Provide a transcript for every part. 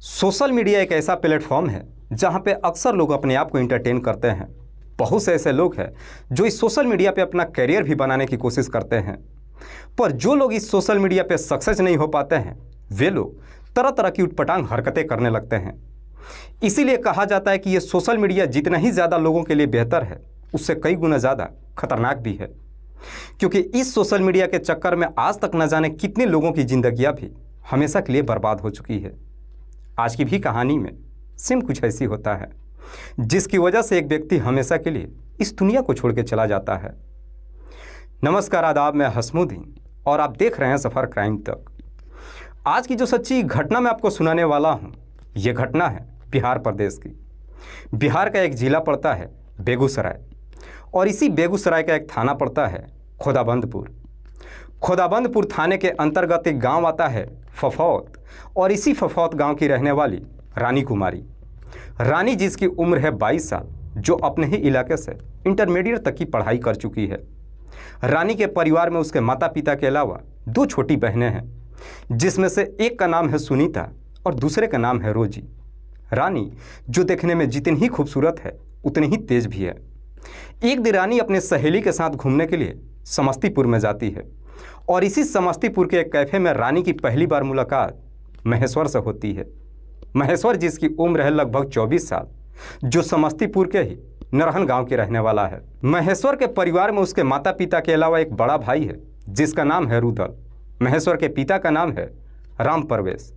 Social media एक ऐसा platform है जहां पे अक्सर लोग अपने आप को एंटरटेन करते हैं। बहुत से ऐसे लोग हैं जो इस सोशल मीडिया पे अपना करियर भी बनाने की कोशिश करते हैं, पर जो लोग इस सोशल मीडिया पे सक्सेस नहीं हो पाते हैं वे लोग तरह तरह की उटपटांग हरकतें करने लगते हैं। इसीलिए कहा जाता है कि ये सोशल मीडिया जितना ही ज़्यादा लोगों के लिए बेहतर है उससे कई गुना ज़्यादा खतरनाक भी है, क्योंकि इस सोशल मीडिया के चक्कर में आज तक न जाने कितने लोगों की ज़िंदगियाँ भी हमेशा के लिए बर्बाद हो चुकी है। आज की भी कहानी में सेम कुछ ऐसी होता है, जिसकी वजह से एक व्यक्ति हमेशा के लिए इस दुनिया को छोड़ के चला जाता है। नमस्कार, आदाब, मैं हसमुद्दीन और आप देख रहे हैं सफ़र क्राइम तक। आज की जो सच्ची घटना मैं आपको सुनाने वाला हूँ, ये घटना है बिहार प्रदेश की। बिहार का एक ज़िला पड़ता है बेगूसराय और इसी बेगूसराय का एक थाना पड़ता है खोदाबंदपुर। खोदाबंदपुर थाने के अंतर्गत एक गांव आता है फफौत, और इसी फफौत गांव की रहने वाली रानी कुमारी, रानी जिसकी उम्र है 22 साल, जो अपने ही इलाके से इंटरमीडिएट तक की पढ़ाई कर चुकी है। रानी के परिवार में उसके माता पिता के अलावा 2 छोटी बहनें हैं, जिसमें से एक का नाम है सुनीता और दूसरे का नाम है रोजी। रानी जो देखने में जितनी ही खूबसूरत है उतनी ही तेज भी है। एक दिन रानी अपने सहेली के साथ घूमने के लिए समस्तीपुर में जाती है और इसी समस्तीपुर के एक कैफ़े में रानी की पहली बार मुलाकात महेश्वर से होती है। महेश्वर जिसकी उम्र है लगभग 24 साल, जो समस्तीपुर के ही नरहन गांव के रहने वाला है। महेश्वर के परिवार में उसके माता पिता के अलावा एक बड़ा भाई है जिसका नाम है रुदल। महेश्वर के पिता का नाम है राम परवेश।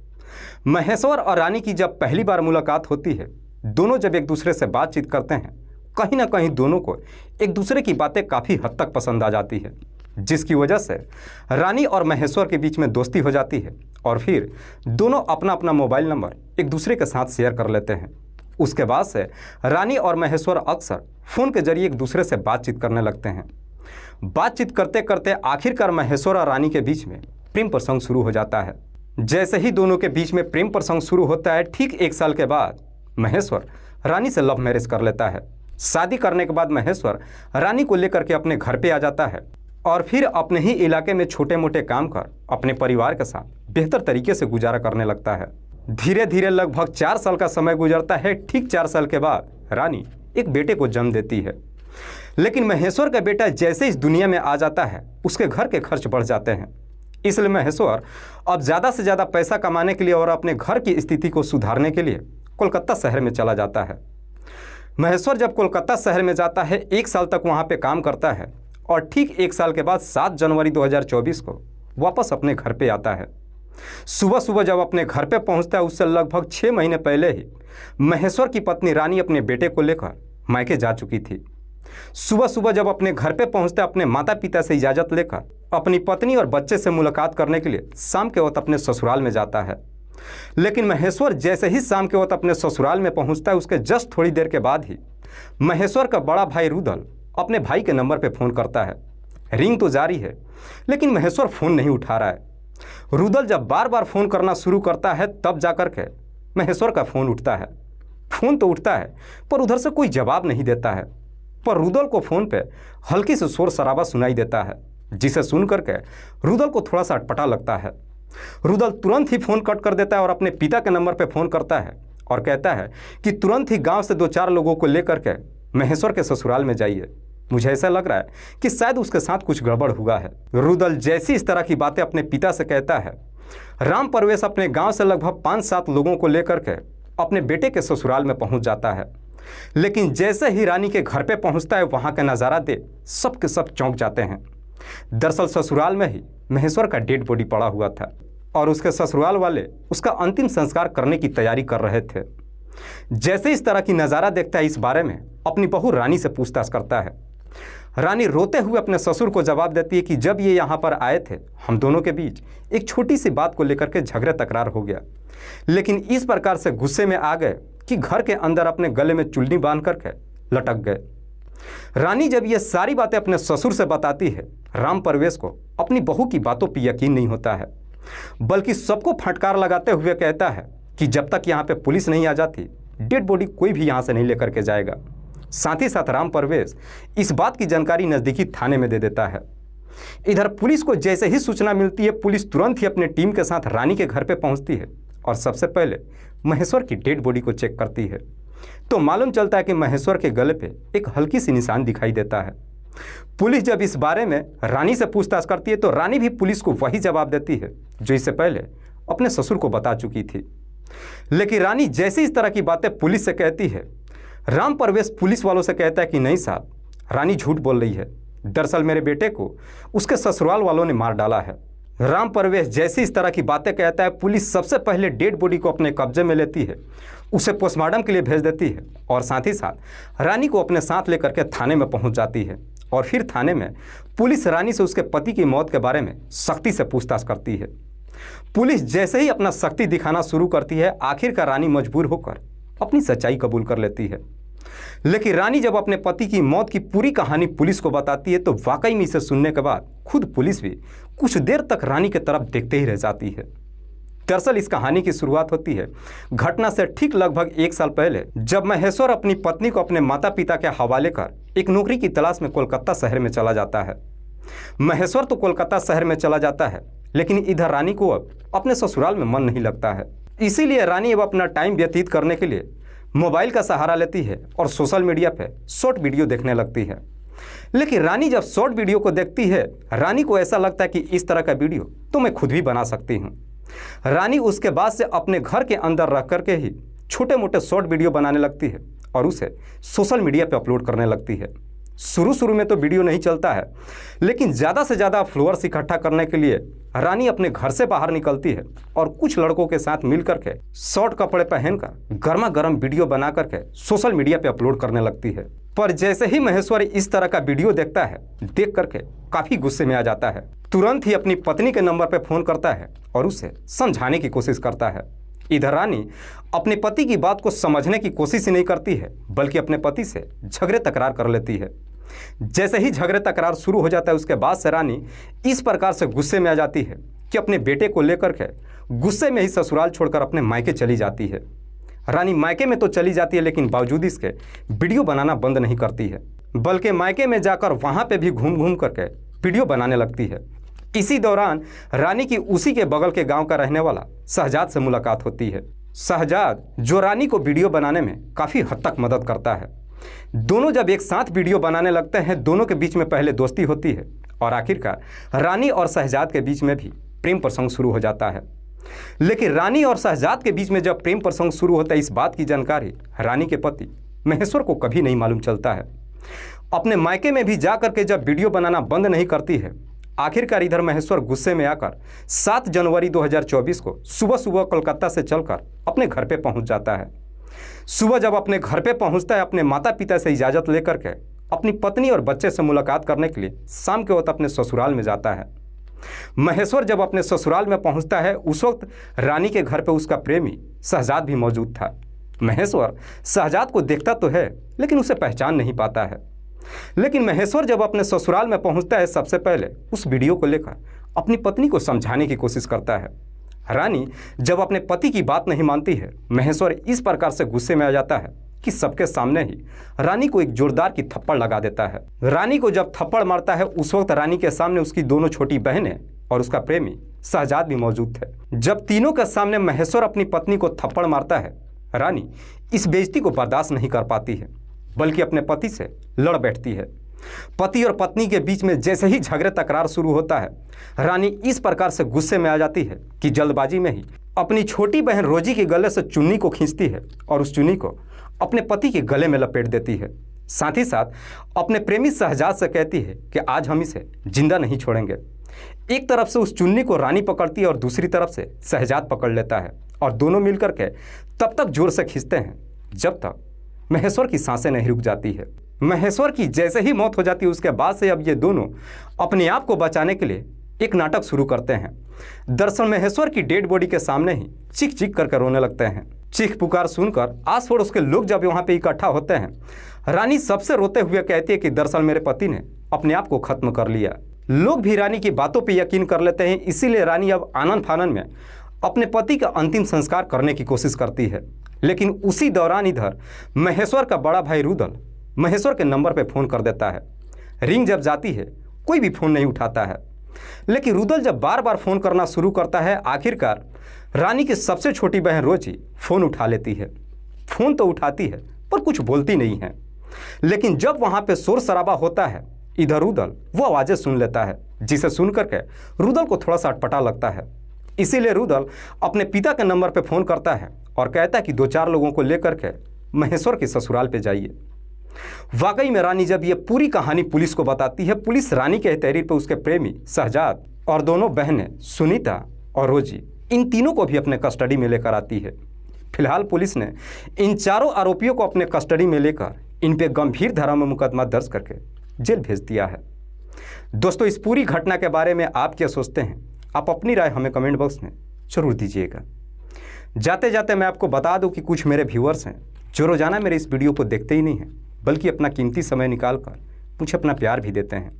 महेश्वर और रानी की जब पहली बार मुलाकात होती है, दोनों जब एक दूसरे से बातचीत करते हैं, कहीं ना कहीं दोनों को एक दूसरे की बातें काफ़ी हद तक पसंद आ जाती है, जिसकी वजह से रानी और महेश्वर के बीच में दोस्ती हो जाती है और फिर दोनों अपना अपना मोबाइल नंबर एक दूसरे के साथ शेयर कर लेते हैं। उसके बाद से रानी और महेश्वर अक्सर फ़ोन के जरिए एक दूसरे से बातचीत करने लगते हैं। बातचीत करते करते आखिरकार महेश्वर और रानी के बीच में प्रेम प्रसंग शुरू हो जाता है। जैसे ही दोनों के बीच में प्रेम प्रसंग शुरू होता है, ठीक 1 साल के बाद महेश्वर रानी से लव मैरिज कर लेता है। शादी करने के बाद महेश्वर रानी को लेकर के अपने घर पे आ जाता है और फिर अपने ही इलाके में छोटे मोटे काम कर अपने परिवार के साथ बेहतर तरीके से गुजारा करने लगता है। धीरे धीरे लगभग 4 साल का समय गुजरता है। ठीक 4 साल के बाद रानी एक बेटे को जन्म देती है, लेकिन महेश्वर का बेटा जैसे इस दुनिया में आ जाता है, उसके घर के खर्च बढ़ जाते हैं। इसलिए महेश्वर अब ज़्यादा से ज़्यादा पैसा कमाने के लिए और अपने घर की स्थिति को सुधारने के लिए कोलकाता शहर में चला जाता है। महेश्वर जब कोलकाता शहर में जाता है, 1 साल तक वहाँ पे काम करता है और ठीक 1 साल के बाद 7 जनवरी 2024 को वापस अपने घर पे आता है। सुबह सुबह जब अपने घर पे पहुँचता है, उससे लगभग 6 महीने पहले ही महेश्वर की पत्नी रानी अपने बेटे को लेकर मायके जा चुकी थी। सुबह सुबह जब अपने घर पे पहुँचता है, अपने माता पिता से इजाज़त लेकर अपनी पत्नी और बच्चे से मुलाकात करने के लिए शाम के वक्त अपने ससुराल में जाता है। लेकिन महेश्वर जैसे ही शाम के वक्त अपने ससुराल में पहुंचता है, उसके जस्ट थोड़ी देर के बाद ही महेश्वर का बड़ा भाई रुदल अपने भाई के नंबर पे फ़ोन करता है। रिंग तो जारी है, लेकिन महेश्वर फ़ोन नहीं उठा रहा है। रुदल जब बार बार फ़ोन करना शुरू करता है, तब जाकर के महेश्वर का फ़ोन उठता है। फ़ोन तो उठता है, पर उधर से कोई जवाब नहीं देता है। पर रुदल को फ़ोन पे हल्की से शोर शराबा सुनाई देता है, जिसे सुन करके रुदल को थोड़ा सा अटपटा लगता है। रुदल तुरंत ही फ़ोन कट कर देता है और अपने पिता के नंबर पे फ़ोन करता है और कहता है कि तुरंत ही गांव से 2-4 लोगों को लेकर के महेश्वर के ससुराल में जाइए। मुझे ऐसा लग रहा है कि शायद उसके साथ कुछ गड़बड़ हुआ है। रुदल जैसी इस तरह की बातें अपने पिता से कहता है, राम परवेश अपने गाँव से लगभग 5-7 लोगों को लेकर के अपने बेटे के ससुराल में पहुँच जाता है। लेकिन जैसे ही रानी के घर पर पहुँचता है, वहाँ का नज़ारा देख सब के सब चौंक जाते हैं। दरअसल ससुराल में ही महेश्वर का डेड बॉडी पड़ा हुआ था और उसके ससुराल वाले उसका अंतिम संस्कार करने की तैयारी कर रहे थे। जैसे इस तरह की नज़ारा देखता है, इस बारे में अपनी बहू रानी से पूछताछ करता है। रानी रोते हुए अपने ससुर को जवाब देती है कि जब ये यहाँ पर आए थे, हम दोनों के बीच एक छोटी सी बात को लेकर के झगड़े तकरार हो गया, लेकिन इस प्रकार से गुस्से में आ गए कि घर के अंदर अपने गले में चुन्नी बांध करके लटक गए। रानी जब ये सारी बातें अपने ससुर से बताती है, राम परवेश को अपनी बहू की बातों पर यकीन नहीं होता है, बल्कि सबको फटकार लगाते हुए कहता है कि जब तक यहाँ पे पुलिस नहीं आ जाती, डेड बॉडी कोई भी यहाँ से नहीं लेकर के जाएगा। साथ ही साथ राम परवेश इस बात की जानकारी नज़दीकी थाने में दे देता है। इधर पुलिस को जैसे ही सूचना मिलती है, पुलिस तुरंत ही अपने टीम के साथ रानी के घर पे पहुंचती है और सबसे पहले महेश्वर की डेड बॉडी को चेक करती है तो मालूम चलता है कि महेश्वर के गले पे एक हल्की सी निशान दिखाई देता है। पुलिस जब इस बारे में रानी से पूछताछ करती है तो रानी भी पुलिस को वही जवाब देती है जो इससे पहले अपने ससुर को बता चुकी थी। लेकिन रानी जैसे इस तरह की बातें पुलिस से कहती है, राम परवेश पुलिस वालों से कहता है कि नहीं साहब, रानी झूठ बोल रही है, दरअसल मेरे बेटे को उसके ससुराल वालों ने मार डाला है। राम परवेश जैसे इस तरह की बातें कहता है, पुलिस सबसे पहले डेड बॉडी को अपने कब्जे में लेती है, उसे पोस्टमार्टम के लिए भेज देती है और साथ ही साथ रानी को अपने साथ लेकर के थाने में पहुंच जाती है। और फिर थाने में पुलिस रानी से उसके पति की मौत के बारे में सख्ती से पूछताछ करती है। पुलिस जैसे ही अपना सख्ती दिखाना शुरू करती है, आखिरकार रानी मजबूर होकर अपनी सच्चाई कबूल कर लेती है। लेकिन रानी जब अपने पति की मौत की पूरी कहानी पुलिस को बताती है तो वाकई में इसे सुनने के बाद खुद पुलिस भी कुछ देर तक रानी की तरफ देखते ही रह जाती है। दरअसल इस कहानी की शुरुआत होती है घटना से ठीक लगभग 1 साल पहले, जब महेश्वर अपनी पत्नी को अपने माता पिता के हवाले कर एक नौकरी की तलाश में कोलकाता शहर में चला जाता है। महेश्वर तो कोलकाता शहर में चला जाता है, लेकिन इधर रानी को अब अपने ससुराल में मन नहीं लगता है। इसीलिए रानी अब अपना टाइम व्यतीत करने के लिए मोबाइल का सहारा लेती है और सोशल मीडिया पे शॉर्ट वीडियो देखने लगती है। लेकिन रानी जब शॉर्ट वीडियो को देखती है, रानी को ऐसा लगता है कि इस तरह का वीडियो तो मैं खुद भी बना सकती हूँ। रानी उसके बाद से अपने घर के अंदर रह करके ही छोटे मोटे शॉर्ट वीडियो बनाने लगती है और उसे सोशल मीडिया पे अपलोड करने लगती है। शुरू में तो वीडियो नहीं चलता है, लेकिन ज़्यादा से ज़्यादा फॉलोअर्स इकट्ठा करने के लिए रानी अपने घर से बाहर निकलती है और कुछ लड़कों के साथ मिल करके शॉर्ट कपड़े पहनकर गर्मा गर्म वीडियो बना करके सोशल मीडिया पे अपलोड करने लगती है। पर जैसे ही महेश्वर इस तरह का वीडियो देखता है, देख करके काफ़ी गुस्से में आ जाता है। तुरंत ही अपनी पत्नी के नंबर पर फ़ोन करता है और उसे समझाने की कोशिश करता है। इधर रानी अपने पति की बात को समझने की कोशिश ही नहीं करती है, बल्कि अपने पति से झगड़े तकरार कर लेती है। जैसे ही झगड़े तकरार शुरू हो जाता है, उसके बाद से रानी इस प्रकार से गुस्से में आ जाती है कि अपने बेटे को लेकर के गुस्से में ही ससुराल छोड़कर अपने मायके चली जाती है। रानी मायके में तो चली जाती है, लेकिन बावजूद इसके वीडियो बनाना बंद नहीं करती है, बल्कि मायके में जाकर वहाँ पे भी घूम घूम करके वीडियो बनाने लगती है। इसी दौरान रानी की उसी के बगल के गांव का रहने वाला शहजाद से मुलाकात होती है। शहजाद जो रानी को वीडियो बनाने में काफ़ी हद तक मदद करता है। दोनों जब एक साथ वीडियो बनाने लगते हैं, दोनों के बीच में पहले दोस्ती होती है और आखिरकार रानी और शहजाद के बीच में भी प्रेम प्रसंग शुरू हो जाता है। लेकिन रानी और शहजाद के बीच में जब प्रेम प्रसंग शुरू होता है, इस बात की जानकारी रानी के पति महेश्वर को कभी नहीं मालूम चलता है। अपने मायके में भी जा करके जब वीडियो बनाना बंद नहीं करती है, आखिरकार इधर महेश्वर गुस्से में आकर 7 जनवरी 2024 को सुबह सुबह कोलकाता से चलकर अपने घर पे पहुंच जाता है। सुबह जब अपने घर पे पहुंचता है, अपने माता पिता से इजाज़त लेकर के अपनी पत्नी और बच्चे से मुलाकात करने के लिए शाम के वक्त अपने ससुराल में जाता है। महेश्वर जब अपने ससुराल में पहुंचता है, उस वक्त रानी के घर पे उसका प्रेमी शहजाद भी मौजूद था। महेश्वर शहजाद को देखता तो है, लेकिन उसे पहचान नहीं पाता है। लेकिन महेश्वर जब अपने ससुराल में पहुंचता है, सबसे पहले उस वीडियो को लेकर अपनी पत्नी को समझाने की कोशिश करता है। रानी जब अपने पति की बात नहीं मानती है, महेश्वर इस प्रकार से गुस्से में आ जाता है कि सबके सामने ही रानी को एक जोरदार की थप्पड़ लगा देता है। रानी को जब थप्पड़ मारता है, उस वक्त रानी के सामने उसकी दोनों छोटी बहनें और उसका प्रेमी शहजाद भी मौजूद थे। जब तीनों के सामने महेश्वर अपनी पत्नी को थप्पड़ मारता है, रानी इस बेइज्जती को बर्दाश्त नहीं कर पाती है, बल्कि अपने पति से लड़ बैठती है। पति और पत्नी के बीच में जैसे ही झगड़े तकरार शुरू होता है, रानी इस प्रकार से गुस्से में आ जाती है कि जल्दबाजी में ही अपनी छोटी बहन रोजी के गले से चुन्नी को खींचती है और उस चुन्नी को अपने पति के गले में लपेट देती है। साथ ही साथ अपने प्रेमी शहजाद से कहती है कि आज हम इसे जिंदा नहीं छोड़ेंगे। एक तरफ से उस चुन्नी को रानी पकड़ती है और दूसरी तरफ से शहजाद पकड़ लेता है और दोनों मिलकर के तब तक जोर से खींचते हैं जब तक महेश्वर की सांसें नहीं रुक जाती है। महेश्वर की जैसे ही मौत हो जाती है, उसके बाद से अब ये दोनों अपने आप को बचाने के लिए एक नाटक शुरू करते हैं। दरअसल महेश्वर की डेड बॉडी के सामने ही चीख चीख करके रोने लगते हैं। चीख पुकार सुनकर आस पड़ोस के लोग जब वहाँ पे इकट्ठा होते हैं, रानी सबसे रोते हुए कहती है कि दरअसल मेरे पति ने अपने आप को खत्म कर लिया। लोग भी रानी की बातों पर यकीन कर लेते हैं, इसीलिए रानी अब आनन फानन में अपने पति का अंतिम संस्कार करने की कोशिश करती है। लेकिन उसी दौरान इधर महेश्वर का बड़ा भाई रुदल महेश्वर के नंबर पे फ़ोन कर देता है। रिंग जब जाती है, कोई भी फ़ोन नहीं उठाता है। लेकिन रुदल जब बार बार फ़ोन करना शुरू करता है, आखिरकार रानी की सबसे छोटी बहन रोजी फ़ोन उठा लेती है। फ़ोन तो उठाती है पर कुछ बोलती नहीं है, लेकिन जब वहाँ पे शोर शराबा होता है इधर उधर वो आवाज़ें सुन लेता है, जिसे सुन करके रुदल को थोड़ा सा अटपटा लगता है। इसीलिए रुदल अपने पिता के नंबर पे फ़ोन करता है और कहता है कि 2-4 लोगों को लेकर के महेश्वर के ससुराल पे जाइए। वाकई में रानी जब ये पूरी कहानी पुलिस को बताती है, पुलिस रानी के तहरीर पर उसके प्रेमी शहजाद और दोनों बहनें सुनीता और रोजी, इन तीनों को भी अपने कस्टडी में लेकर आती है। फिलहाल पुलिस ने इन चारों आरोपियों को अपने कस्टडी में लेकर इन पे गंभीर धारा में मुकदमा दर्ज करके जेल भेज दिया है। दोस्तों, इस पूरी घटना के बारे में आप क्या सोचते हैं? आप अपनी राय हमें कमेंट बॉक्स में जरूर दीजिएगा। जाते जाते मैं आपको बता दूं कि कुछ मेरे व्यूअर्स हैं जो रोज़ाना मेरे इस वीडियो को देखते ही नहीं हैं, बल्कि अपना कीमती समय निकाल कर मुझे अपना प्यार भी देते हैं,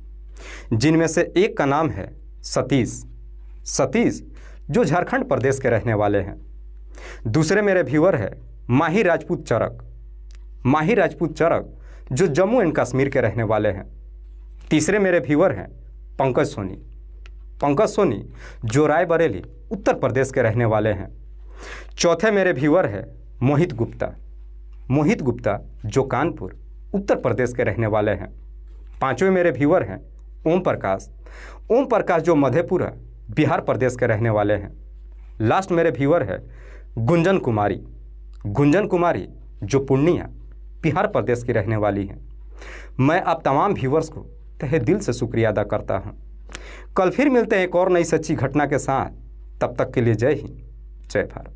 जिनमें से एक का नाम है सतीश, जो झारखंड प्रदेश के रहने वाले हैं। दूसरे मेरे व्यूअर है माही राजपूत चरक, जो जम्मू एंड कश्मीर के रहने वाले हैं। तीसरे मेरे व्यूअर हैं पंकज सोनी, जो रायबरेली उत्तर प्रदेश के रहने वाले हैं। चौथे मेरे व्यूअर है मोहित गुप्ता, जो कानपुर उत्तर प्रदेश के रहने वाले हैं। पांचवें मेरे व्यूअर हैं ओम प्रकाश, जो मधेपुरा बिहार प्रदेश के रहने वाले हैं। लास्ट मेरे व्यूअर है गुंजन कुमारी, जो पूर्णिया बिहार प्रदेश की रहने वाली हैं। मैं आप तमाम व्यूअर्स को तहे दिल से शुक्रिया अदा करता हूं। कल फिर मिलते हैं एक और नई सच्ची घटना के साथ। तब तक के लिए जय हिंद, जय भारत।